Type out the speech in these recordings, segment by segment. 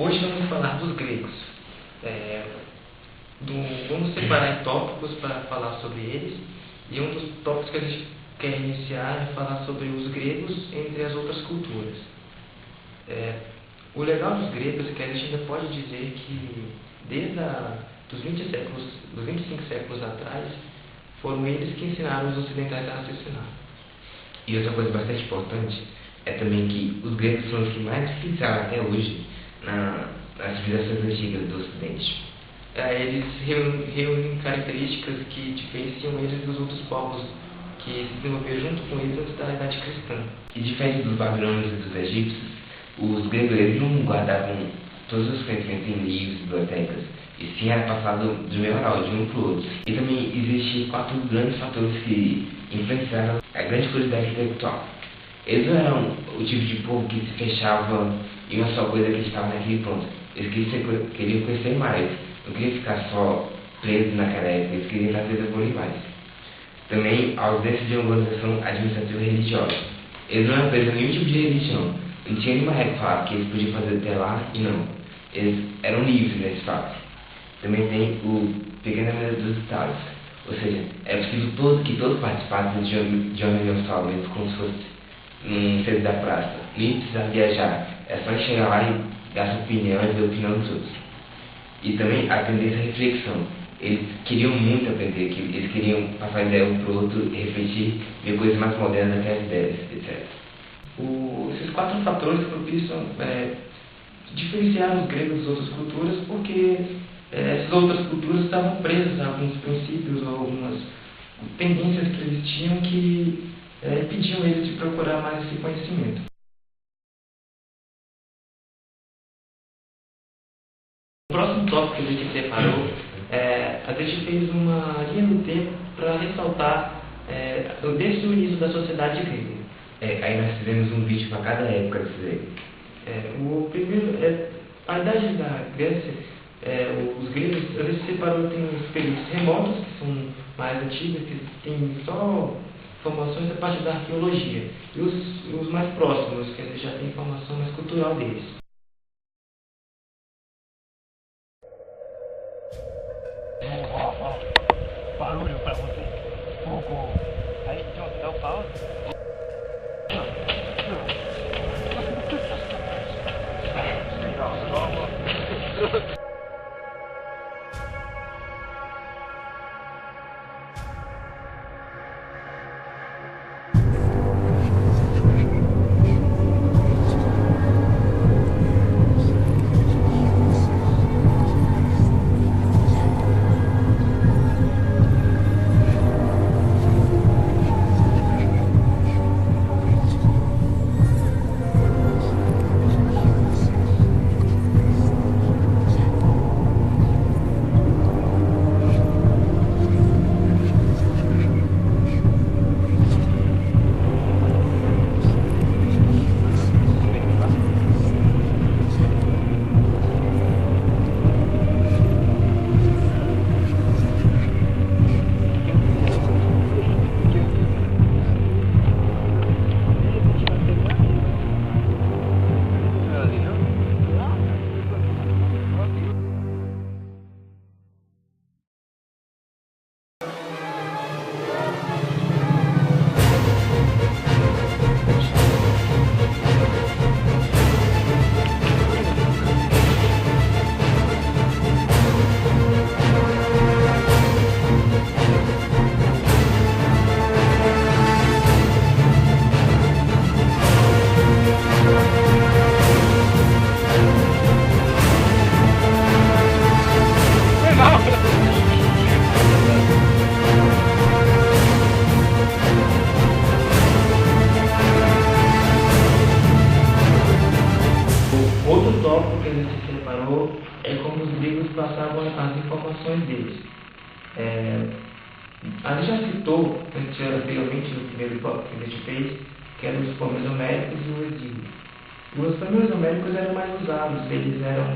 Hoje vamos falar dos gregos. Vamos separar em tópicos para falar sobre eles, e um dos tópicos que a gente quer iniciar é falar sobre os gregos entre as outras culturas. O legal dos gregos é que a gente ainda pode dizer que desde dos 25 séculos atrás, foram eles que ensinaram os ocidentais a raciocinar. E outra coisa bastante importante é também que os gregos são os que mais utilizaram até hoje nas civilizações antigas do Ocidente. Eles reúnem características que diferenciam eles dos outros povos que se desenvolveram junto com eles antes da Idade Cristã. E diferente dos babilônios e dos egípcios, os gregos eles não guardavam todos os conhecimentos em livros, bibliotecas, e sim era passado de meio oral, de um para o outro. E também existem 4 grandes fatores que influenciaram a grande curiosidade intelectual. Eles não eram o tipo de povo que se fechava em uma só coisa, que estava naquele ponto. Eles queriam conhecer mais, não queriam ficar só presos naquela época, eles queriam fazer evoluir mais. Também a ausência de uma organização administrativa religiosa. Eles não eram presos a nenhum tipo de religião, não tinha nenhuma regra que falava que eles podiam fazer até lá e não. Eles eram livres nesse fato. Também tem o pequeno número dos estados, ou seja, é possível que todos participassem de uma reunião só, mesmo como se fosse um centro da praça. Nem precisar viajar, é só chegar lá e dar sua opinião e ver a opinião dos outros. E também a tendência à reflexão. Eles queriam muito aprender, eles queriam passar ideia um para o outro, refletir, ver coisas mais modernas até as ideias, etc. Esses 4 fatores propiciam diferenciar os gregos das outras culturas, porque essas outras culturas estavam presas a alguns princípios ou algumas tendências que eles tinham que impediam eles de procurar mais esse conhecimento. O próximo tópico que a gente separou, a gente fez uma linha do tempo para ressaltar desde o início da sociedade grega. Aí nós fizemos um vídeo para cada época disso aí. O primeiro, a idade da Grécia, os gregos, eles se separam em períodos remotos, que são mais antigos, que têm só informações a partir da arqueologia, e os mais próximos, que eles já têm informação mais cultural deles. Barulho pra você. Fogo. Aí, John, dá o pau. Outro tópico que a gente separou é como os gregos passavam as informações deles. A gente já citou anteriormente no primeiro tópico que a gente fez, que eram os poemas homéricos e o exílio. Os poemas homéricos eram mais usados, eles eram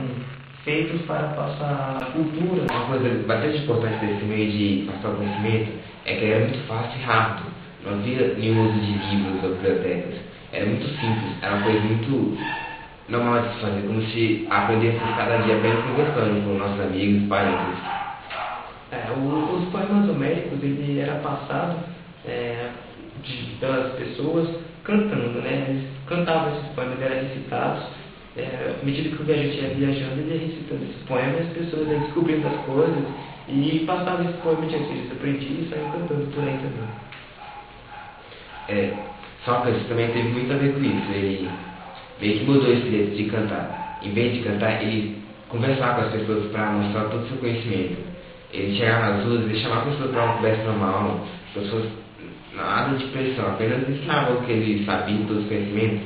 feitos para passar a cultura. Uma coisa bastante importante desse meio de passar o conhecimento é que era muito fácil e rápido. Não havia nenhum uso de livros ou bibliotecas. Era muito simples, era uma coisa muito normal de se fazer, como se aprendesse cada dia bem conversando com nossos amigos, parentes. Os poemas homéricos, ele era passado pelas pessoas cantando, né? Eles cantavam esses poemas, eram recitados. À medida que o viajante ia viajando, ele ia recitando esses poemas, as pessoas iam descobrindo as coisas e passavam esse poema de eles aprendiam e saíam cantando por aí também. Sócrates também teve muito a ver com isso. Ele meio que mudou esse jeito de cantar. Em vez de cantar, ele conversava com as pessoas para mostrar todo o seu conhecimento. Ele chegava nas ruas e chamava as pessoas para uma conversa normal, as pessoas nada de pressão, apenas ensinava o que ele sabia, todos os conhecimentos,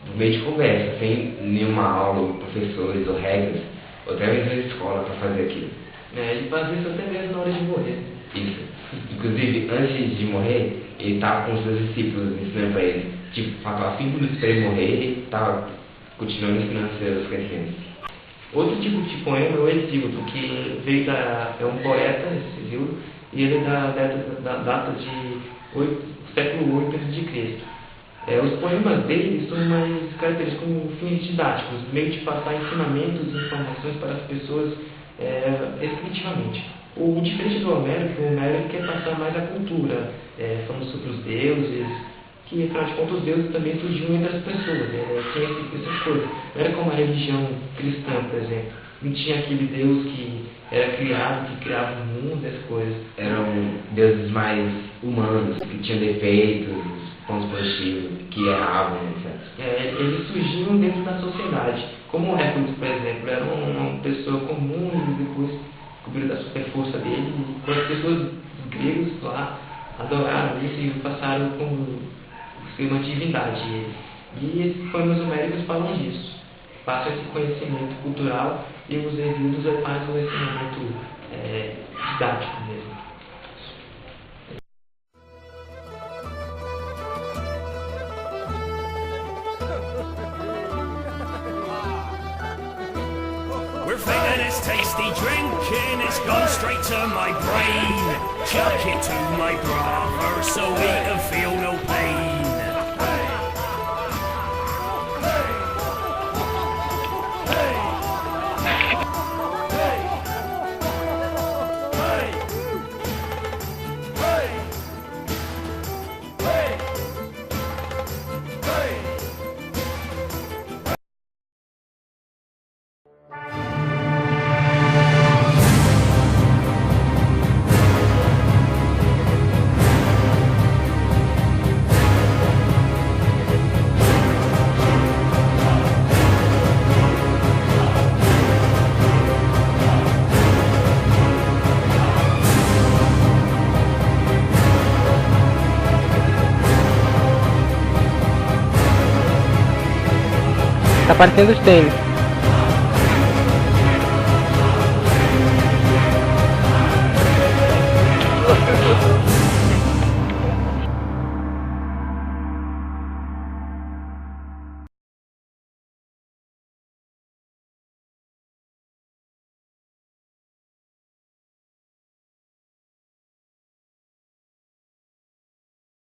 no meio de conversa, sem nenhuma aula, professores ou regras, ou até mesmo na escola para fazer aquilo. Ele fazia isso até mesmo na hora de morrer. Isso. Inclusive, antes de morrer, ele estava com os seus discípulos ensinando para ele. Tipo, faltava 5 minutos para ele morrer e ele estava continuando ensinando seus conhecimentos. Outro tipo de poema é o Hesíodo, que veio é um poeta, Hesíodo, e ele é da data de século VIII a.C. Os poemas dele são mais característicos como fins didáticos, meio de passar ensinamentos e informações para as pessoas efetivamente. O diferente do Homero, que o Homero quer passar mais a cultura, falando sobre os deuses, que afinal de contas os deuses também surgiam entre as pessoas, tinha essas coisas. Não era como a religião cristã, por exemplo. Não tinha aquele Deus que era criado, que criava o mundo, as coisas. Eram deuses mais humanos, que tinham defeitos, pontos positivos, que erravam, etc. Eles surgiam dentro da sociedade. Como o Hércules, por exemplo, era uma pessoa comum e depois descobriram da super força dele. E as pessoas os gregos lá adoraram isso e passaram como ser uma divindade. E esses poemas homéricos falam disso. Passa esse conhecimento cultural e os Hesíodos fazem um ensinamento didático mesmo. We're thinking it's tasty drinking, it's gone straight to my brain. Chuck it to my brother so he can feel no pain. Tá parecendo os tênis.